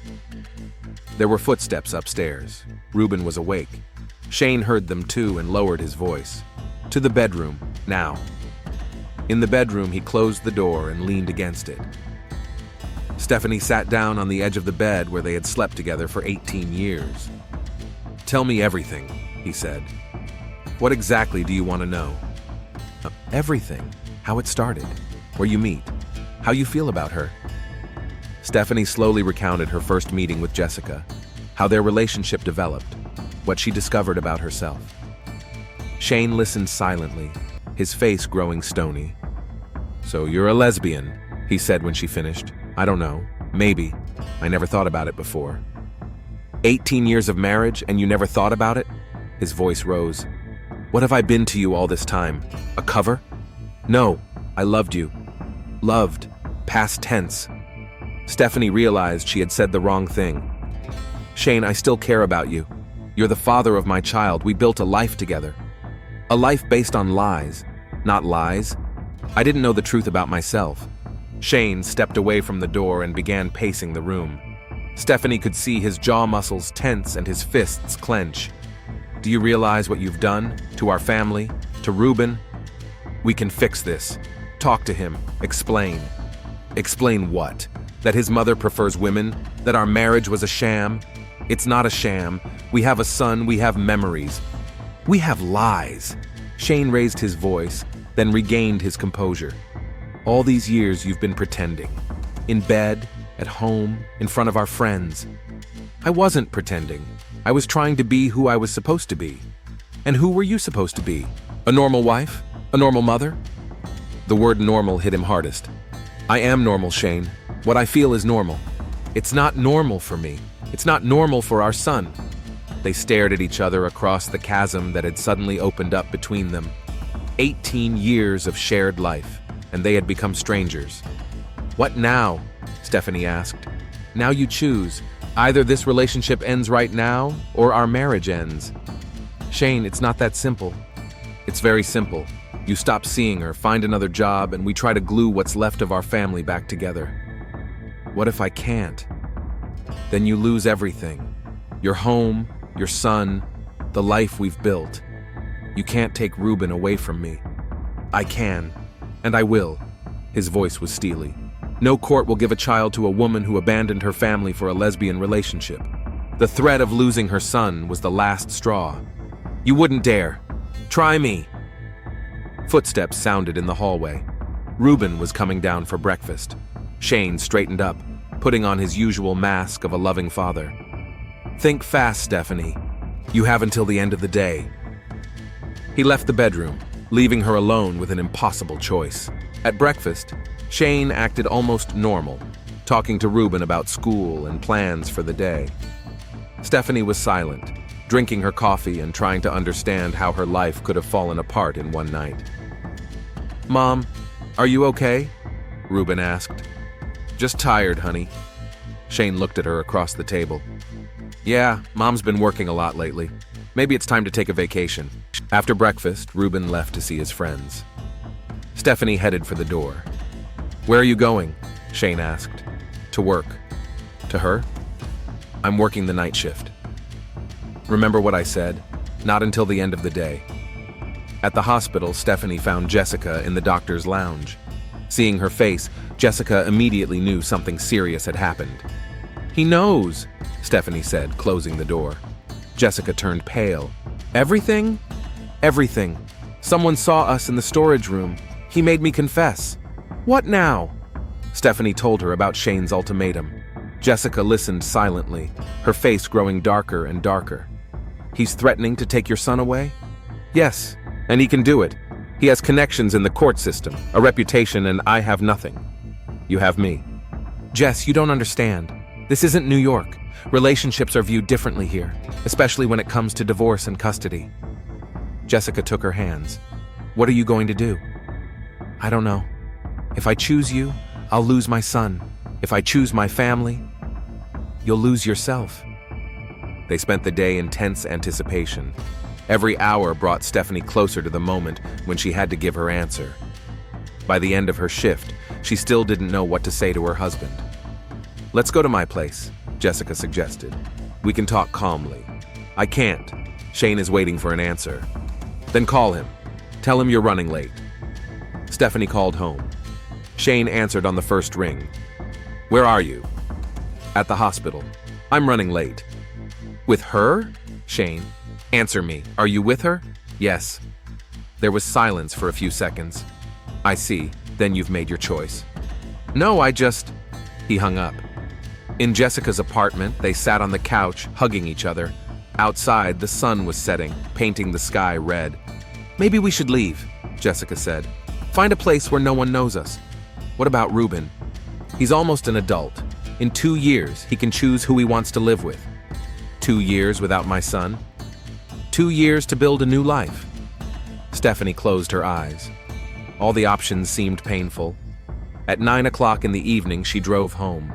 There were footsteps upstairs. Ruben was awake. Shane heard them too and lowered his voice. "To the bedroom, now." In the bedroom, he closed the door and leaned against it. Stephanie sat down on the edge of the bed where they had slept together for 18 years. "Tell me everything," he said. What exactly do you want to know? Everything. How it started. Where you meet. How you feel about her. Stephanie slowly recounted her first meeting with Jessica, how their relationship developed, what she discovered about herself. Shane listened silently, his face growing stony. "So you're a lesbian," he said when she finished. "I don't know. Maybe. I never thought about it before." 18 years of marriage and you never thought about it? His voice rose. "What have I been to you all this time? A cover? No, I loved you. Loved. Past tense." Stephanie realized she had said the wrong thing. "Shane, I still care about you. You're the father of my child. We built a life together. A life based on lies, not lies. I didn't know the truth about myself." Shane stepped away from the door and began pacing the room. Stephanie could see his jaw muscles tense and his fists clench. "Do you realize what you've done? To our family? To Ruben? We can fix this. Talk to him. Explain." "Explain what? That his mother prefers women? That our marriage was a sham? It's not a sham. We have a son, we have memories. We have lies." Shane raised his voice, then regained his composure. "All these years you've been pretending. In bed, at home, in front of our friends. I wasn't pretending. I was trying to be who I was supposed to be. And who were you supposed to be? A normal wife? A normal mother?" The word normal hit him hardest. "I am normal, Shane. What I feel is normal. It's not normal for me. It's not normal for our son." They stared at each other across the chasm that had suddenly opened up between them. 18 years of shared life, and they had become strangers. "What now?" Stephanie asked. "Now you choose. Either this relationship ends right now, or our marriage ends." "Shane, it's not that simple." "It's very simple. You stop seeing her, find another job, and we try to glue what's left of our family back together." "What if I can't?" "Then you lose everything. Your home, your son, the life we've built. You can't take Ruben away from me." "I can, and I will." His voice was steely. "No court will give a child to a woman who abandoned her family for a lesbian relationship. The threat of losing her son was the last straw. You wouldn't dare. Try me." Footsteps sounded in the hallway. Ruben was coming down for breakfast. Shane straightened up, putting on his usual mask of a loving father. "Think fast, Stephanie. You have until the end of the day." He left the bedroom, leaving her alone with an impossible choice. At breakfast, Shane acted almost normal, talking to Ruben about school and plans for the day. Stephanie was silent, drinking her coffee and trying to understand how her life could have fallen apart in one night. "Mom, are you okay?" Ruben asked. "Just tired, honey." Shane looked at her across the table. "Yeah, Mom's been working a lot lately. Maybe it's time to take a vacation." After breakfast, Ruben left to see his friends. Stephanie headed for the door. "Where are you going?" Shane asked. "To work." "To her?" "I'm working the night shift." "Remember what I said? Not until the end of the day." At the hospital, Stephanie found Jessica in the doctor's lounge. Seeing her face, Jessica immediately knew something serious had happened. "He knows," Stephanie said, closing the door. Jessica turned pale. "Everything?" "Everything. Someone saw us in the storage room. He made me confess." "What now?" Stephanie told her about Shane's ultimatum. Jessica listened silently, her face growing darker and darker. "He's threatening to take your son away?" "Yes, and he can do it. He has connections in the court system, a reputation, and I have nothing. You have me." "Jess, you don't understand. This isn't New York. Relationships are viewed differently here, especially when it comes to divorce and custody." Jessica took her hands. "What are you going to do?" "I don't know. If I choose you, I'll lose my son. If I choose my family, you'll lose yourself." They spent the day in tense anticipation. Every hour brought Stephanie closer to the moment when she had to give her answer. By the end of her shift, she still didn't know what to say to her husband. "Let's go to my place," Jessica suggested. "We can talk calmly." "I can't. Shane is waiting for an answer." "Then call him. Tell him you're running late." Stephanie called home. Shane answered on the first ring. "Where are you?" "At the hospital. I'm running late." "With her?" "Shane, answer me. Are you with her?" Yes. There was silence for a few seconds. I see. Then you've made your choice. No, He hung up. In Jessica's apartment, they sat on the couch, hugging each other. Outside, the sun was setting, painting the sky red. Maybe we should leave, Jessica said. Find a place where no one knows us. What about Ruben? He's almost an adult. In 2 years, he can choose who he wants to live with. 2 years without my son? 2 years to build a new life. Stephanie closed her eyes. All the options seemed painful. At 9 o'clock in the evening, she drove home.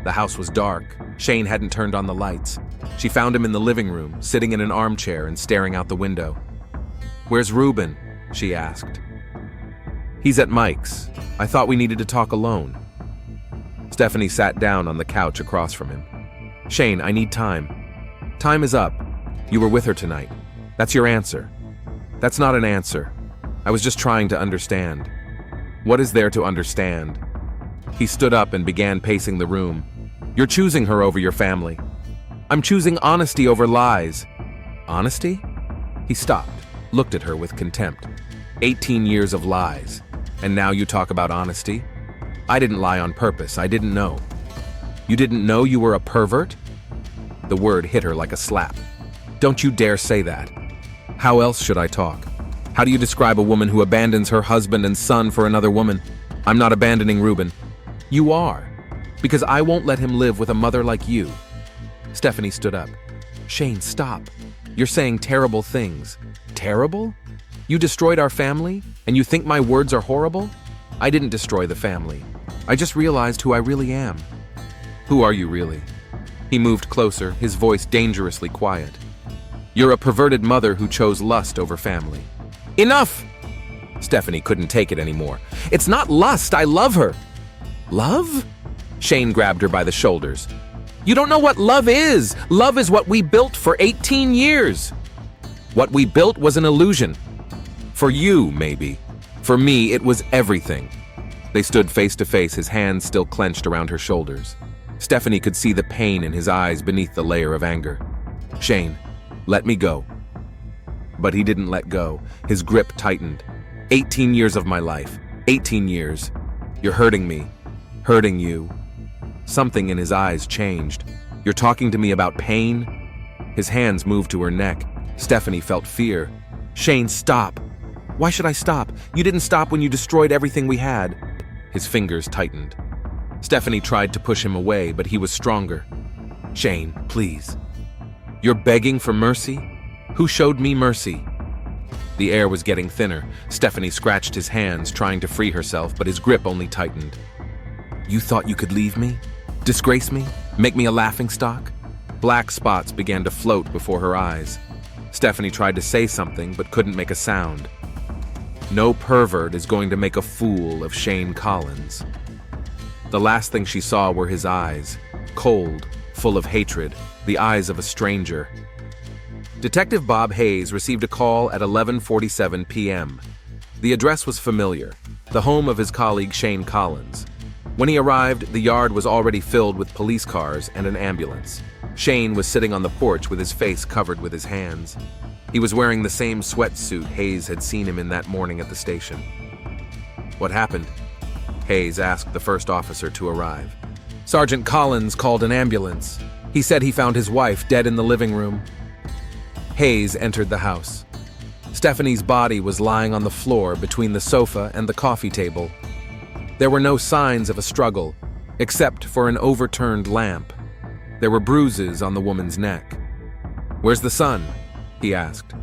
The house was dark. Shane hadn't turned on the lights. She found him in the living room, sitting in an armchair and staring out the window. Where's Ruben? She asked. He's at Mike's. I thought we needed to talk alone. Stephanie sat down on the couch across from him. Shane, I need time. Time is up. You were with her tonight. That's your answer. That's not an answer. I was just trying to understand. What is there to understand? He stood up and began pacing the room. You're choosing her over your family. I'm choosing honesty over lies. Honesty? He stopped, looked at her with contempt. 18 years of lies. And now you talk about honesty? I didn't lie on purpose. I didn't know. You didn't know you were a pervert? The word hit her like a slap. Don't you dare say that. How else should I talk? How do you describe a woman who abandons her husband and son for another woman? I'm not abandoning Ruben. You are. Because I won't let him live with a mother like you. Stephanie stood up. Shane, stop. You're saying terrible things. Terrible? You destroyed our family, and you think my words are horrible? I didn't destroy the family. I just realized who I really am. Who are you really? He moved closer, his voice dangerously quiet. You're a perverted mother who chose lust over family. Enough! Stephanie couldn't take it anymore. It's not lust, I love her. Love? Shane grabbed her by the shoulders. You don't know what love is. Love is what we built for 18 years. What we built was an illusion. For you, maybe. For me, it was everything. They stood face to face, his hands still clenched around her shoulders. Stephanie could see the pain in his eyes beneath the layer of anger. Shane, let me go. But he didn't let go. His grip tightened. 18 years of my life. 18 years. You're hurting me. Hurting you. Something in his eyes changed. You're talking to me about pain? His hands moved to her neck. Stephanie felt fear. Shane, stop. Why should I stop? You didn't stop when you destroyed everything we had. His fingers tightened. Stephanie tried to push him away, but he was stronger. Shane, please. You're begging for mercy? Who showed me mercy? The air was getting thinner. Stephanie scratched his hands, trying to free herself, but his grip only tightened. You thought you could leave me? Disgrace me? Make me a laughingstock? Black spots began to float before her eyes. Stephanie tried to say something, but couldn't make a sound. No pervert is going to make a fool of Shane Collins. The last thing she saw were his eyes, cold, full of hatred, the eyes of a stranger. Detective Bob Hayes received a call at 11:47 p.m. The address was familiar, the home of his colleague Shane Collins. When he arrived, the yard was already filled with police cars and an ambulance. Shane was sitting on the porch with his face covered with his hands. He was wearing the same sweatsuit Hayes had seen him in that morning at the station. What happened? Hayes asked the first officer to arrive. Sergeant Collins called an ambulance. He said he found his wife dead in the living room. Hayes entered the house. Stephanie's body was lying on the floor between the sofa and the coffee table. There were no signs of a struggle, except for an overturned lamp. There were bruises on the woman's neck. Where's the son? He asked.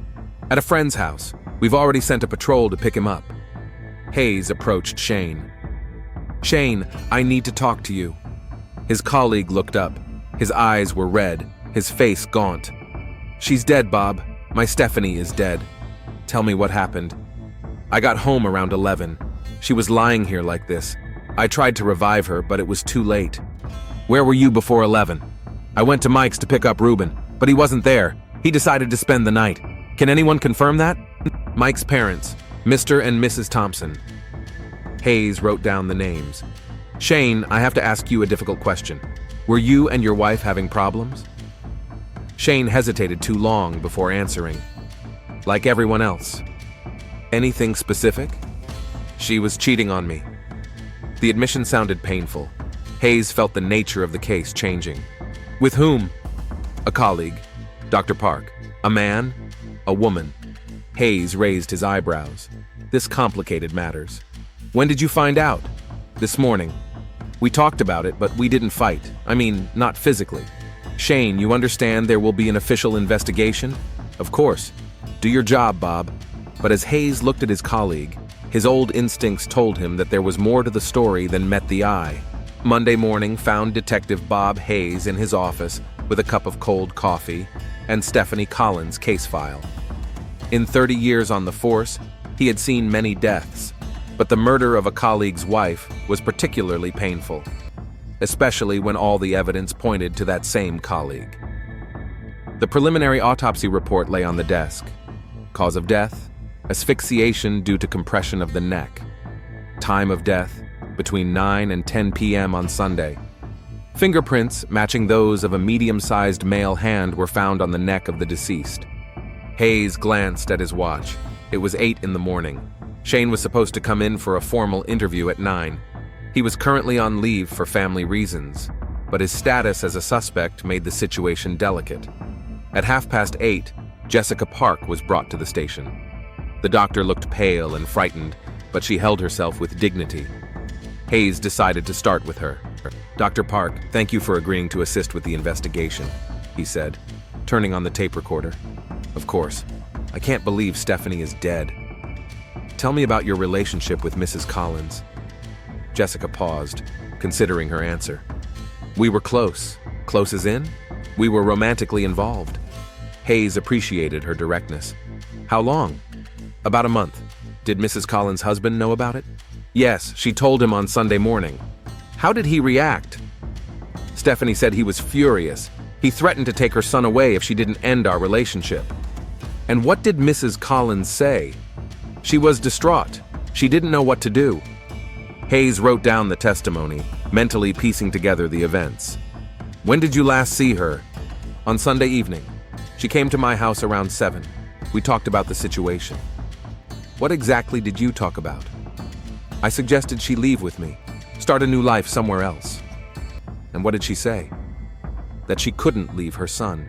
At a friend's house. We've already sent a patrol to pick him up. Hayes approached Shane. Shane, I need to talk to you. His colleague looked up. His eyes were red, his face gaunt. She's dead, Bob. My Stephanie is dead. Tell me what happened. I got home around 11. She was lying here like this. I tried to revive her, but it was too late. Where were you before 11? I went to Mike's to pick up Ruben, but he wasn't there. He decided to spend the night. Can anyone confirm that? Mike's parents, Mr. and Mrs. Thompson. Hayes wrote down the names. Shane, I have to ask you a difficult question. Were you and your wife having problems? Shane hesitated too long before answering. like everyone else. Anything specific? She was cheating on me. The admission sounded painful. Hayes felt the nature of the case changing. With whom? A colleague. Dr. Park. A man? A woman? Hayes raised his eyebrows. This complicated matters. When did you find out? This morning. We talked about it, but we didn't fight. I mean, not physically. Shane, you understand there will be an official investigation? Of course. Do your job, Bob. But as Hayes looked at his colleague, his old instincts told him that there was more to the story than met the eye. Monday morning found Detective Bob Hayes in his office with a cup of cold coffee and Stephanie Collins' case file. In 30 years on the force, he had seen many deaths, but the murder of a colleague's wife was particularly painful, especially when all the evidence pointed to that same colleague. The preliminary autopsy report lay on the desk. Cause of death: asphyxiation due to compression of the neck. Time of death: between 9 and 10 p.m. on Sunday. Fingerprints matching those of a medium-sized male hand were found on the neck of the deceased. Hayes glanced at his watch. It was 8 in the morning. Shane was supposed to come in for a formal interview at 9. He was currently on leave for family reasons, but his status as a suspect made the situation delicate. At 8:30, Jessica Park was brought to the station. The doctor looked pale and frightened, but she held herself with dignity. Hayes decided to start with her. "Dr. Park, thank you for agreeing to assist with the investigation," he said, turning on the tape recorder. "Of course. I can't believe Stephanie is dead. Tell me about your relationship with Mrs. Collins." Jessica paused, considering her answer. "We were close. Close as in? We were romantically involved." Hayes appreciated her directness. "How long?" "About a month." "Did Mrs. Collins' husband know about it?" "Yes, she told him on Sunday morning." "How did he react?" "Stephanie said he was furious. He threatened to take her son away if she didn't end our relationship." "And what did Mrs. Collins say?" "She was distraught. She didn't know what to do." Hayes wrote down the testimony, mentally piecing together the events. "When did you last see her?" "On Sunday evening. She came to my house around 7. We talked about the situation." "What exactly did you talk about?" "I suggested she leave with me, start a new life somewhere else." "And what did she say?" "That she couldn't leave her son.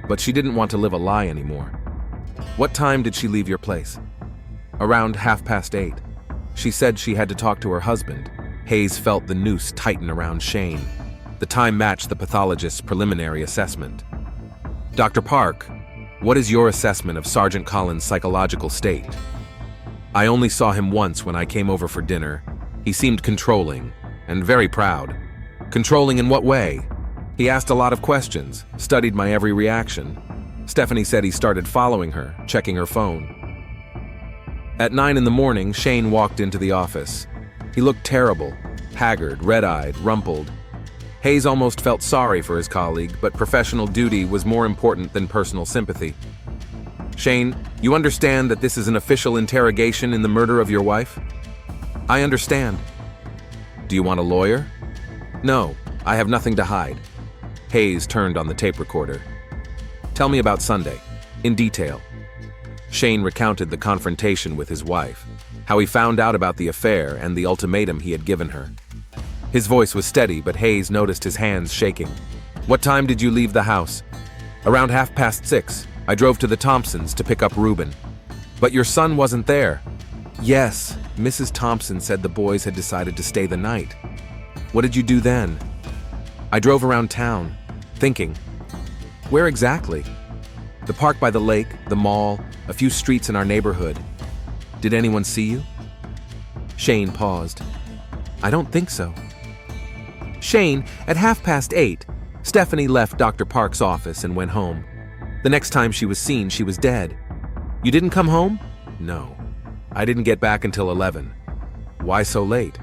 But she didn't want to live a lie anymore." "What time did she leave your place?" "Around 8:30. She said she had to talk to her husband." Hayes felt the noose tighten around Shane. The time matched the pathologist's preliminary assessment. "Dr. Park, what is your assessment of Sergeant Collins' psychological state?" "I only saw him once when I came over for dinner. He seemed controlling and very proud." "Controlling in what way?" "He asked a lot of questions, studied my every reaction. Stephanie said he started following her, checking her phone." At 9 in the morning, Shane walked into the office. He looked terrible, haggard, red-eyed, rumpled. Hayes almost felt sorry for his colleague, but professional duty was more important than personal sympathy. "Shane, you understand that this is an official interrogation in the murder of your wife?" "I understand." "Do you want a lawyer?" "No, I have nothing to hide." Hayes turned on the tape recorder. "Tell me about Sunday, in detail." Shane recounted the confrontation with his wife, how he found out about the affair and the ultimatum he had given her. His voice was steady, but Hayes noticed his hands shaking. "What time did you leave the house?" "Around 6:30. I drove to the Thompsons to pick up Reuben." "But your son wasn't there." "Yes, Mrs. Thompson said the boys had decided to stay the night." "What did you do then?" "I drove around town, thinking." "Where exactly?" "The park by the lake, the mall, a few streets in our neighborhood." "Did anyone see you?" Shane paused. "I don't think so." "Shane, at 8:30, Stephanie left Dr. Park's office and went home. The next time she was seen, she was dead. You didn't come home?" "No. I didn't get back until 11. "Why so late?"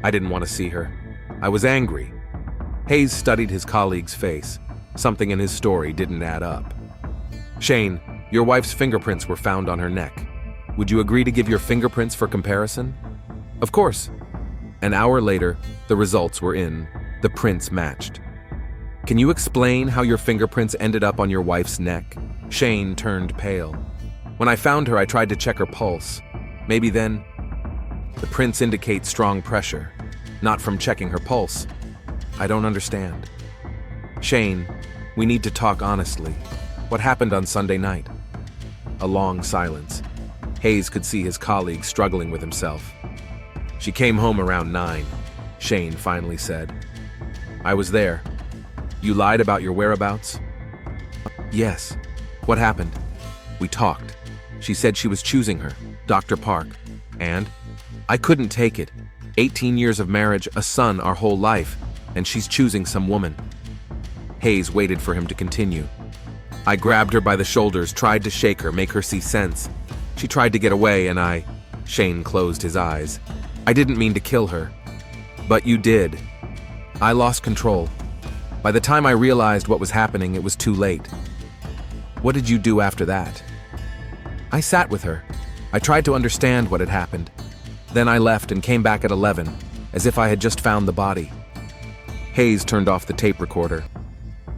"I didn't want to see her. I was angry." Hayes studied his colleague's face. Something in his story didn't add up. "Shane, your wife's fingerprints were found on her neck. Would you agree to give your fingerprints for comparison?" "Of course." An hour later, the results were in. The prints matched. "Can you explain how your fingerprints ended up on your wife's neck?" Shane turned pale. When I found her, I tried to check her pulse. Maybe then. The prints indicate strong pressure, not from checking her pulse. I don't understand. Shane, we need to talk honestly. What happened on Sunday night? A long silence. Hayes could see his colleague struggling with himself. She came home around 9, Shane finally said. I was there. You lied about your whereabouts? Yes. What happened? We talked. She said she was choosing her, Dr. Park. And? I couldn't take it. 18 years of marriage, a son our whole life, and she's choosing some woman. Hayes waited for him to continue. I grabbed her by the shoulders, tried to shake her, make her see sense. She tried to get away and Shane closed his eyes. I didn't mean to kill her. But you did. I lost control. By the time I realized what was happening, it was too late. What did you do after that? I sat with her. I tried to understand what had happened. Then I left and came back at 11, as if I had just found the body. Hayes turned off the tape recorder.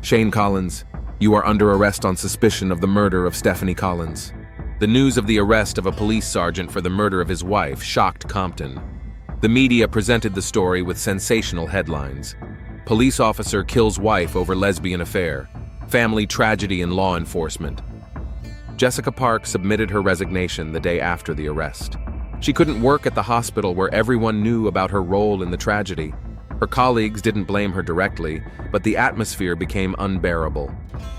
Shane Collins, you are under arrest on suspicion of the murder of Stephanie Collins. The news of the arrest of a police sergeant for the murder of his wife shocked Compton. The media presented the story with sensational headlines. Police officer kills wife over lesbian affair. Family tragedy in law enforcement. Jessica Park submitted her resignation the day after the arrest. She couldn't work at the hospital where everyone knew about her role in the tragedy. Her colleagues didn't blame her directly, but the atmosphere became unbearable.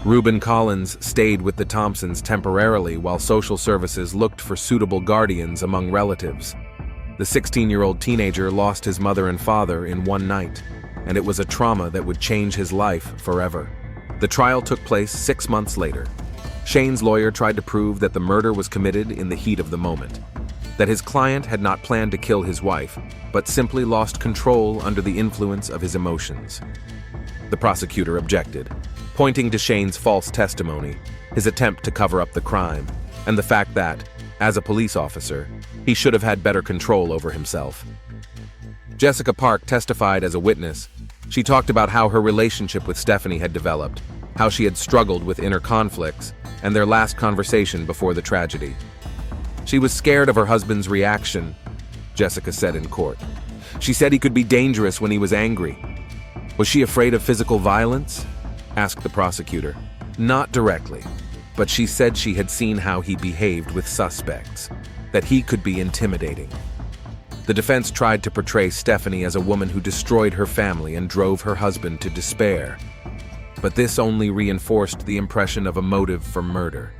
Reuben Collins stayed with the Thompsons temporarily while social services looked for suitable guardians among relatives. The 16-year-old teenager lost his mother and father in one night, and it was a trauma that would change his life forever. The trial took place 6 months later. Shane's lawyer tried to prove that the murder was committed in the heat of the moment, that his client had not planned to kill his wife, but simply lost control under the influence of his emotions. The prosecutor objected, pointing to Shane's false testimony, his attempt to cover up the crime, and the fact that, as a police officer, he should have had better control over himself. Jessica Park testified as a witness. She talked about how her relationship with Stephanie had developed, how she had struggled with inner conflicts, and their last conversation before the tragedy. She was scared of her husband's reaction, Jessica said in court. She said he could be dangerous when he was angry. Was she afraid of physical violence? Asked the prosecutor. Not directly, but she said she had seen how he behaved with suspects, that he could be intimidating. The defense tried to portray Stephanie as a woman who destroyed her family and drove her husband to despair. But this only reinforced the impression of a motive for murder.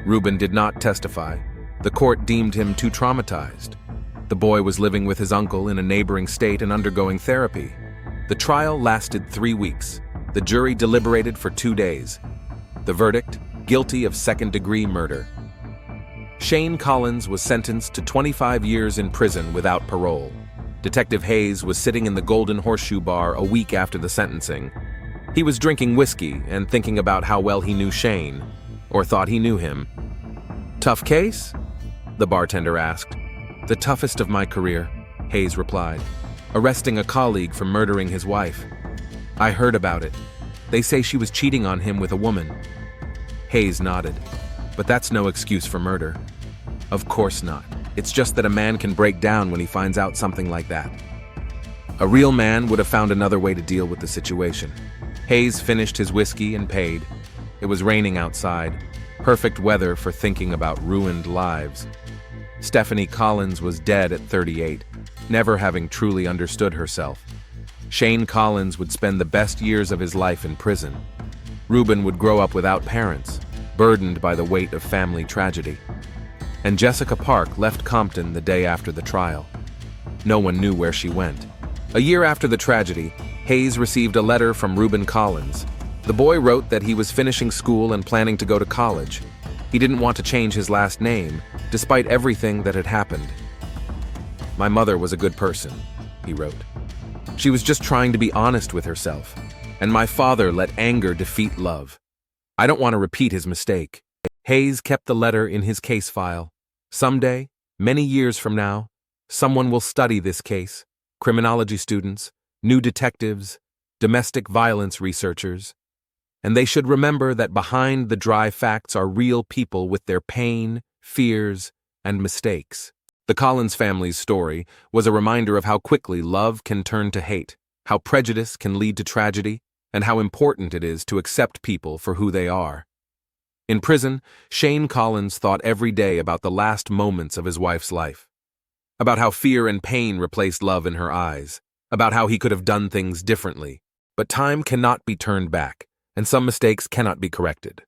Reuben did not testify. The court deemed him too traumatized. The boy was living with his uncle in a neighboring state and undergoing therapy. The trial lasted 3 weeks. The jury deliberated for 2 days. The verdict, guilty of second-degree murder. Shane Collins was sentenced to 25 years in prison without parole. Detective Hayes was sitting in the Golden Horseshoe Bar a week after the sentencing. He was drinking whiskey and thinking about how well he knew Shane, or thought he knew him. Tough case? The bartender asked. The toughest of my career, Hayes replied, arresting a colleague for murdering his wife. I heard about it. They say she was cheating on him with a woman. Hayes nodded. But that's no excuse for murder. Of course not. It's just that a man can break down when he finds out something like that. A real man would have found another way to deal with the situation. Hayes finished his whiskey and paid. It was raining outside. Perfect weather for thinking about ruined lives. Stephanie Collins was dead at 38, never having truly understood herself. Shane Collins would spend the best years of his life in prison. Reuben would grow up without parents, burdened by the weight of family tragedy. And Jessica Park left Compton the day after the trial. No one knew where she went. A year after the tragedy, Hayes received a letter from Reuben Collins. The boy wrote that he was finishing school and planning to go to college. He didn't want to change his last name, despite everything that had happened. My mother was a good person, he wrote. She was just trying to be honest with herself, and my father let anger defeat love. I don't want to repeat his mistake. Hayes kept the letter in his case file. Someday, many years from now, someone will study this case. Criminology students, new detectives, domestic violence researchers. and they should remember that behind the dry facts are real people with their pain, fears, and mistakes. The Collins family's story was a reminder of how quickly love can turn to hate, how prejudice can lead to tragedy, and how important it is to accept people for who they are. In prison, Shane Collins thought every day about the last moments of his wife's life, about how fear and pain replaced love in her eyes, about how he could have done things differently. But time cannot be turned back, and some mistakes cannot be corrected.